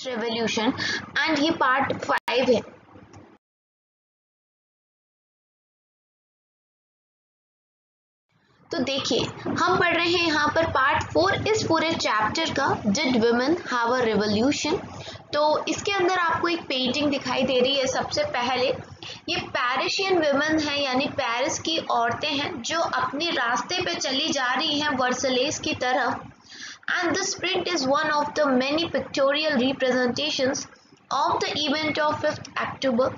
Revolution and ये part 5 है। तो देखिए हम पढ़ रहे हैं यहाँ पर पार्ट 4 इस पूरे चैप्टर का, did women have a revolution. तो इसके अंदर आपको एक पेंटिंग दिखाई दे रही है। सबसे पहले ये पेरिशियन वुमेन है, यानी पेरिस की औरतें हैं जो अपने रास्ते पे चली जा रही हैं वर्सलेस की तरफ। And this print is one of the many pictorial representations of the event of 5th October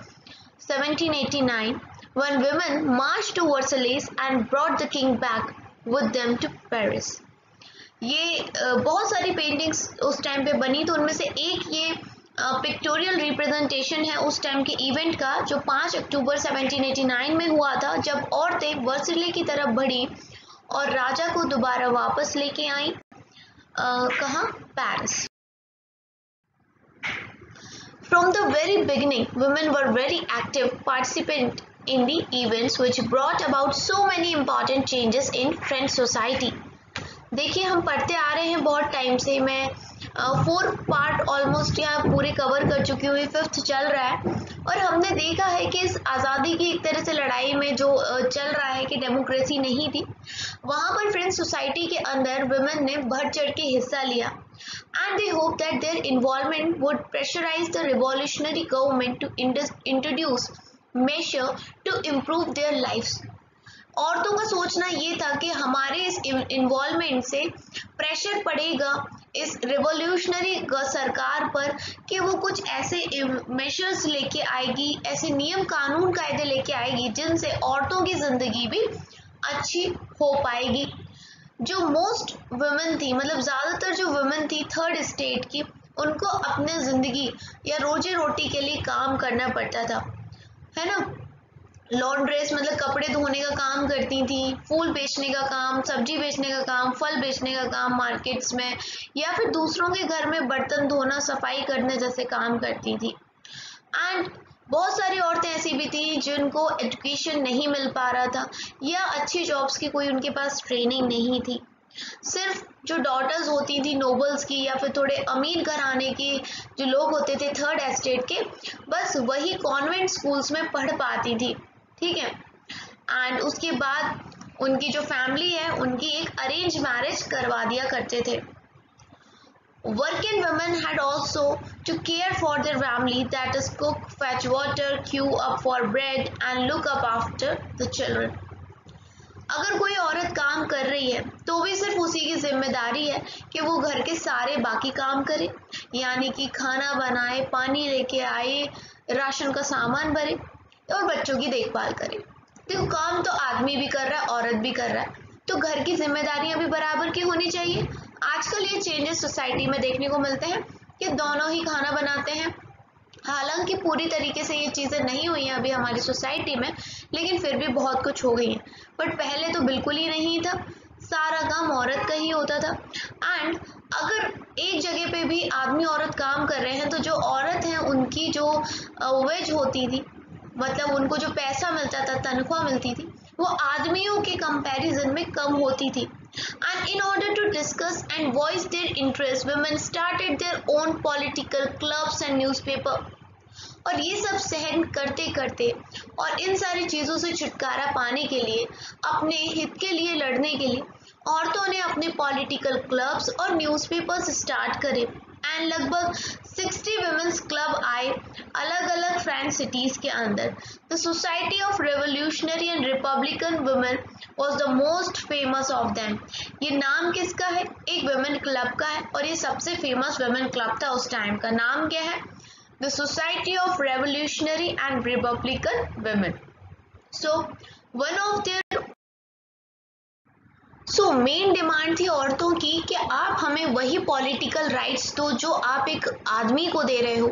1789 when women marched to Versailles and brought the king back with them to Paris. ये बहुत सारी पेंटिंग्स उस time पे बनी, तो उनमें से एक ये पिक्टोरियल रिप्रेजेंटेशन है उस टाइम के इवेंट का जो 5 अक्टूबर 1789 में हुआ था, जब औरतें वर्सले की तरफ बढ़ी और राजा को दोबारा वापस लेके आई। कहाँ? Paris. From the very beginning, women were very active participant in the events which brought about so many important changes in French society. देखिए हम पढ़ते आ रहे हैं बहुत टाइम से, मैं 4 पार्ट ऑलमोस्ट यहाँ पूरे कवर कर चुकी हुई, 5th चल रहा है। और हमने देखा है कि इस आज़ादी की एक तरह से लड़ाई में जो चल रहा है कि डेमोक्रेसी नहीं थी, वहाँ पर फ्रेंच सोसाइटी के अंदर वुमेन ने बढ़ चढ़ के हिस्सा लिया। And they hope that their involvement would pressurize the revolutionary government to introduce measure to improve their lives. औरतों का सोचना ये था कि हमारे इस इन्वॉल्वमेंट से प्रेशर पड़ेगा इस रिवॉल्यूशनरी सरकार पर कि वो कुछ ऐसे मेजर्स लेके आएगी, ऐसे नियम कानून कायदे लेके आएगी जिनसे औरतों की जिंदगी भी अच्छी हो पाएगी। जो मोस्ट वुमेन थी, मतलब ज़्यादातर जो वुमेन थी 3rd स्टेट की, उनको अपने ज़िंदगी या रोजी रोटी के लिए काम करना पड़ता था, है ना। लॉन्ड्रेस मतलब कपड़े धोने का काम करती थी, फूल बेचने का काम, सब्जी बेचने का काम, फल बेचने का काम मार्केट्स में, या फिर दूसरों के घर में बर्तन धोना, सफाई करने जैसे काम करती थी। एंड बहुत सारी औरतें ऐसी भी थी जिनको एजुकेशन नहीं मिल पा रहा था या अच्छी जॉब्स की कोई उनके पास ट्रेनिंग नहीं थी। सिर्फ जो डॉटर्स होती थी नोबल्स की या फिर थोड़े अमीर घराने के जो लोग होते थे 3rd एस्टेट के, बस वही कॉन्वेंट स्कूल्स में पढ़ पाती थी, ठीक है। एंड उसके बाद उनकी जो फैमिली है उनकी एक अरेंज मैरिज करवा दिया करते थे। Working women had also to care for their family, that is cook, fetch water, queue up for bread and look up after the children. अगर कोई औरत काम कर रही है तो भी सिर्फ उसी की जिम्मेदारी है कि वो घर के सारे बाकी काम करे, यानी कि खाना बनाए, पानी लेके आए, राशन का सामान भरे और बच्चों की देखभाल करे। तो काम तो आदमी भी कर रहा है, औरत भी कर रहा है, तो घर की जिम्मेदारियां भी बराबर की होनी चाहिए। आजकल ये चेंजेस सोसाइटी में देखने को मिलते हैं कि दोनों ही खाना बनाते हैं। हालांकि पूरी तरीके से ये चीज़ें नहीं हुई हैं अभी हमारी सोसाइटी में, लेकिन फिर भी बहुत कुछ हो गई हैं। बट पहले तो बिल्कुल ही नहीं था, सारा काम औरत का ही होता था। एंड अगर एक जगह पे भी आदमी औरत काम कर रहे हैं तो जो औरत हैं उनकी जो वेज होती थी, मतलब उनको जो पैसा मिलता था, तनख्वाह मिलती थी, वो आदमियों के कंपैरिजन में कम होती थी। And in order to discuss and voice their interests, women started their own political clubs and newspaper. और ये सब सहन करते करते और इन सारी चीज़ों से छुटकारा पाने के लिए, अपने हित के लिए लड़ने के लिए औरतों ने अपने पॉलिटिकल क्लब्स और न्यूज़पेपर्स स्टार्ट करे। एंड लगभग 60 वुमेन्स क्लब आए अलग अलग फ्रेंच सिटीज़ के अंदर। The society of revolutionary and Republican women was the most famous of them. ये नाम किसका है? एक वुमेन क्लब का है और ये सबसे फेमस वुमेन क्लब था उस टाइम का। नाम क्या है? The society of revolutionary and Republican women. So main demand थी औरतों की कि आप हमें वही पॉलिटिकल राइट्स दो जो आप एक आदमी को दे रहे हो।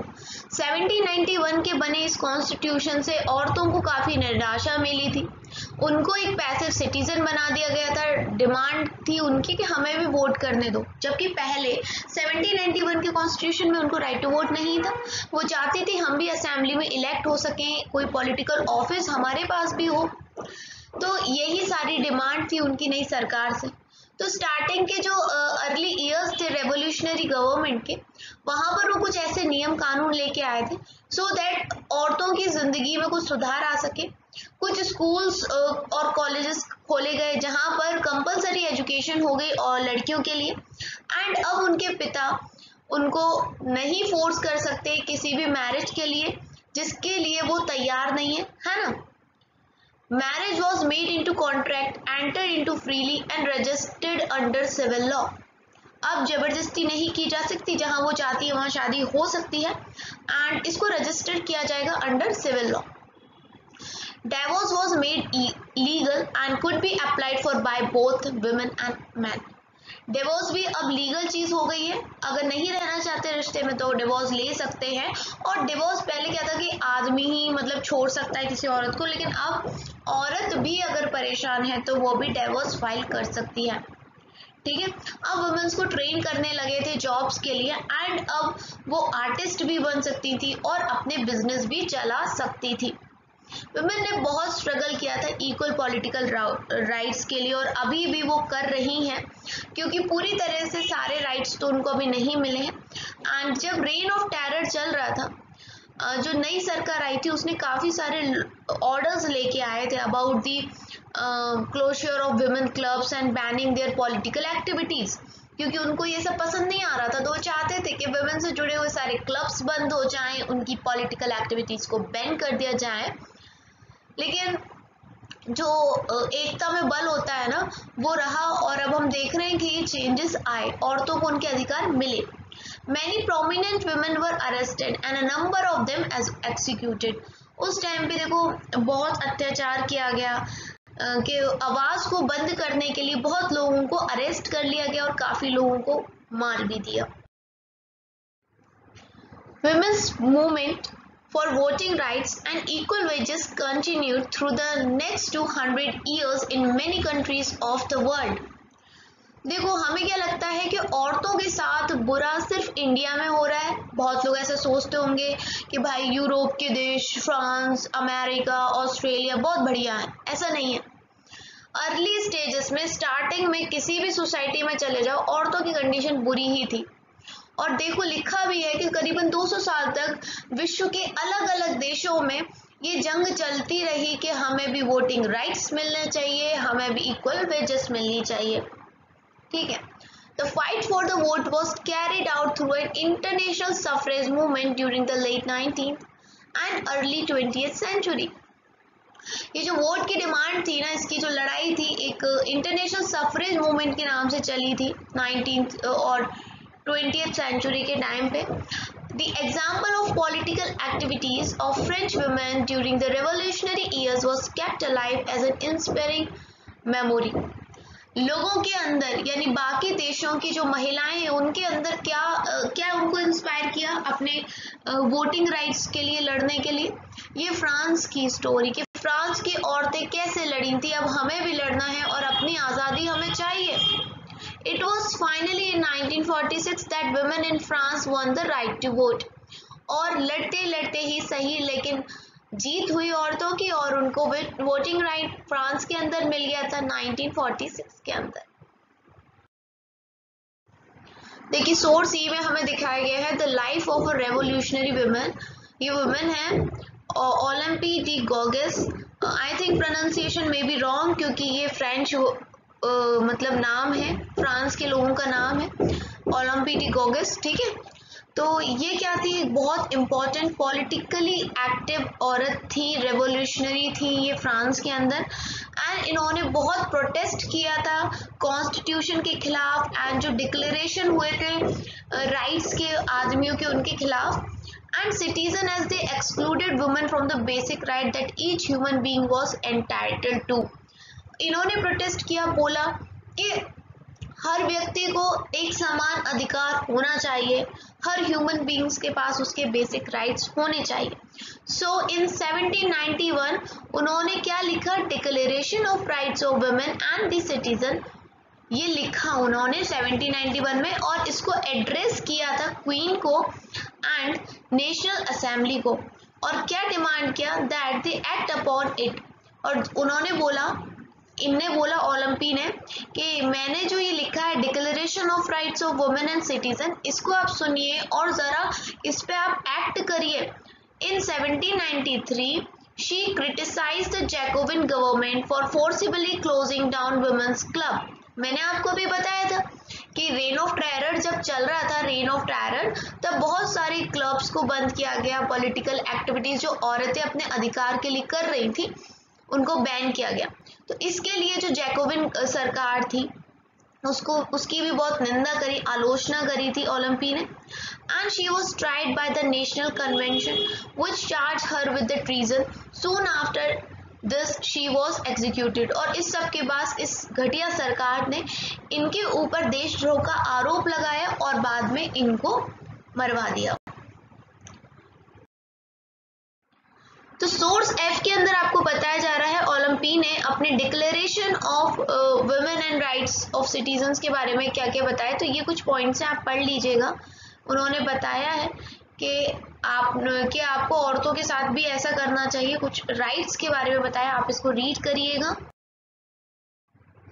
1791 के बने इस कॉन्स्टिट्यूशन से औरतों को काफ़ी निराशा मिली थी, उनको एक पैसिव सिटीजन बना दिया गया था। डिमांड थी उनकी कि हमें भी वोट करने दो, जबकि पहले 1791 के कॉन्स्टिट्यूशन में उनको राइट टू वोट नहीं था। वो चाहती थी हम भी असेंबली में इलेक्ट हो सकें, कोई पॉलिटिकल ऑफिस हमारे पास भी हो। तो यही सारी डिमांड थी उनकी नई सरकार से। तो स्टार्टिंग के जो अर्ली इयर्स थे रेवोल्यूशनरी गवर्नमेंट के, वहां पर वो कुछ ऐसे नियम कानून लेके आए थे सो दैट औरतों की जिंदगी में कुछ सुधार आ सके। कुछ स्कूल्स और कॉलेजेस खोले गए जहां पर कंपलसरी एजुकेशन हो गई और लड़कियों के लिए। एंड अब उनके पिता उनको नहीं फोर्स कर सकते किसी भी मैरिज के लिए जिसके लिए वो तैयार नहीं है ना। Marriage was made into contract, enter into freely and registered under civil law. अब जबरदस्ती नहीं की जा सकती, जहां वो चाहती है वहां शादी हो सकती है एंड इसको रजिस्टर किया जाएगा under civil law. Divorce was made legal and could be applied for by both women and men. Divorce भी अब लीगल चीज हो गई है, अगर नहीं रहना चाहते रिश्ते में तो डिवोर्स ले सकते हैं। और डिवोर्स पहले क्या था कि आदमी ही मतलब छोड़ सकता है किसी औरत को, लेकिन अब औरत भी अगर परेशान है तो वो भी डिवोर्स फाइल कर सकती है। ठीक है, अब वुमेन्स को ट्रेन करने लगे थे जॉब्स के लिए एंड अब वो आर्टिस्ट भी बन सकती थी और अपने बिजनेस भी चला सकती थी। वुमेन ने बहुत स्ट्रगल किया था इक्वल पॉलिटिकल राइट्स के लिए और अभी भी वो कर रही हैं, क्योंकि पूरी तरह से सारे राइट्स तो उनको अभी नहीं मिले हैं। एंड जब रेन ऑफ टेरर चल रहा था, जो नई सरकार आई थी उसने काफ़ी सारे ऑर्डर्स लेके आए थे about the closure of women clubs and banning their political activities, क्योंकि उनको ये सब पसंद नहीं आ रहा था। तो वो चाहते थे कि वुमेन से जुड़े हुए सारे क्लब्स बंद हो जाएं, उनकी पॉलिटिकल एक्टिविटीज़ को बैन कर दिया जाए। लेकिन जो एकता में बल होता है ना, वो रहा और अब हम देख रहे हैं कि ये चेंजेस आए, औरतों को उनके अधिकार मिले। Many prominent women were arrested and a number of them as executed. उस टाइम पे देखो बहुत अत्याचार किया गया कि आवाज़ को बंद करने के लिए बहुत लोगों को अरेस्ट कर लिया गया और काफ़ी लोगों को मार भी दिया। Women's movement for voting rights and equal wages continued through the next 200 years in many countries of the world. देखो हमें क्या लगता है कि औरतों के साथ बुरा सिर्फ इंडिया में हो रहा है। बहुत लोग ऐसे सोचते होंगे कि भाई यूरोप के देश, फ्रांस, अमेरिका, ऑस्ट्रेलिया बहुत बढ़िया है। ऐसा नहीं है। अर्ली स्टेजेस में, स्टार्टिंग में किसी भी सोसाइटी में चले जाओ, औरतों की कंडीशन बुरी ही थी। और देखो लिखा भी है कि करीबन 200 साल तक विश्व के अलग अलग देशों में ये जंग चलती रही कि हमें भी वोटिंग राइट्स मिलने चाहिए, हमें भी इक्वल वेजेस मिलनी चाहिए। ठीक है, the fight for the vote was carried out through an international suffrage movement during the late 19th and early 20th century. ये जो वोट की डिमांड थी ना, इसकी जो लड़ाई थी एक इंटरनेशनल सफरेज मूवमेंट के नाम से चली थी 19th और 20th सेंचुरी के टाइम पे। The example of political activities of French women during the revolutionary years was kept alive as an inspiring memory. लोगों के अंदर यानी बाकी देशों की जो महिलाएं हैं उनके अंदर क्या उनको इंस्पायर किया अपने वोटिंग राइट्स के लिए लड़ने के लिए। ये फ्रांस की स्टोरी कि फ्रांस की औरतें कैसे लड़ी थी, अब हमें भी लड़ना है और अपनी आज़ादी हमें चाहिए। It was finally in 1946 that women in France won the right to vote. और लड़ते लड़ते ही सही लेकिन जीत हुई औरतों की और उनको वोटिंग राइट फ्रांस के अंदर मिल गया था 1946 के अंदर। देखिए सोर्स ई में हमें दिखाया गया है the life of a revolutionary women. ये वुमेन है ओलम्पी डी गोगेस। आई थिंक प्रोनाउंसिएशन में बी रॉन्ग क्योंकि ये फ्रेंच मतलब नाम है, फ्रांस के लोगों का नाम है ओलम्पी डी गोगेस। ठीक है, तो ये क्या थी, बहुत इम्पॉर्टेंट पॉलिटिकली एक्टिव औरत थी, रेवोल्यूशनरी थी ये फ्रांस के अंदर। एंड इन्होंने बहुत प्रोटेस्ट किया था कॉन्स्टिट्यूशन के खिलाफ एंड जो डिक्लेरेशन हुए थे राइट्स के आदमियों के उनके खिलाफ। And citizen as they excluded women from the basic right that each human being was entitled to. इन्होंने प्रोटेस्ट किया, बोला कि हर व्यक्ति को एक समान अधिकार होना चाहिए, हर ह्यूमन बीइंग्स के पास उसके बेसिक राइट्स होने चाहिए। सो इन 1791 उन्होंने क्या लिखा, declaration of rights of women and the citizen, ये लिखा उन्होंने 1791 में और इसको एड्रेस किया था क्वीन को एंड नेशनल असेंबली को। और क्या डिमांड किया, that they act upon it, और उन्होंने बोला इनने बोला ओलंपी ने कि मैंने जो ये लिखा है declaration of rights of women and citizen, इसको आप सुनिए और ज़रा इस पे आप एक्ट करिए। इन 1793 she criticized the Jacobin government for forcibly closing down women's club। मैंने आपको भी बताया था कि रेन ऑफ टेरर जब चल रहा था, रेन ऑफ टेरर, तब बहुत सारी क्लब्स को बंद किया गया, पॉलिटिकल एक्टिविटीज जो औरतें अपने अधिकार के लिए कर रही थी उनको बैन किया गया। तो इसके लिए जो जैकोबिन सरकार थी उसकी भी बहुत निंदा करी, आलोचना करी थी ओलंपी ने। And she was tried by the national convention which charge her with the treason. Soon after this she was executed. और इस सब के बाद इस घटिया सरकार ने इनके ऊपर देशद्रोह का आरोप लगाया और बाद में इनको मरवा दिया। तो सोर्स एफ के अंदर आपको बताया जा रहा है ओलंपी ने अपने declaration of women and rights of citizens के बारे में क्या क्या बताया। तो ये कुछ पॉइंट्स हैं, आप पढ़ लीजिएगा। उन्होंने बताया है कि आपको औरतों के साथ भी ऐसा करना चाहिए, कुछ राइट्स के बारे में बताया, आप इसको रीड करिएगा।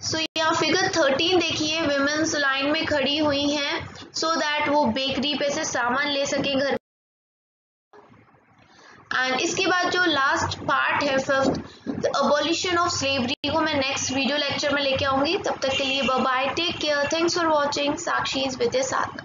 सो यहाँ फिगर 13 देखिए, विमेन्स लाइन में खड़ी हुई हैं सो दैट वो बेकरी पे से सामान ले सकें घर। एंड इसके बाद जो लास्ट पार्ट है fifth, the abolition of slavery, को मैं नेक्स्ट वीडियो लेक्चर में लेके आऊंगी। तब तक के लिए bye bye, take care, thanks for watching. Sakshi is with Sadhana.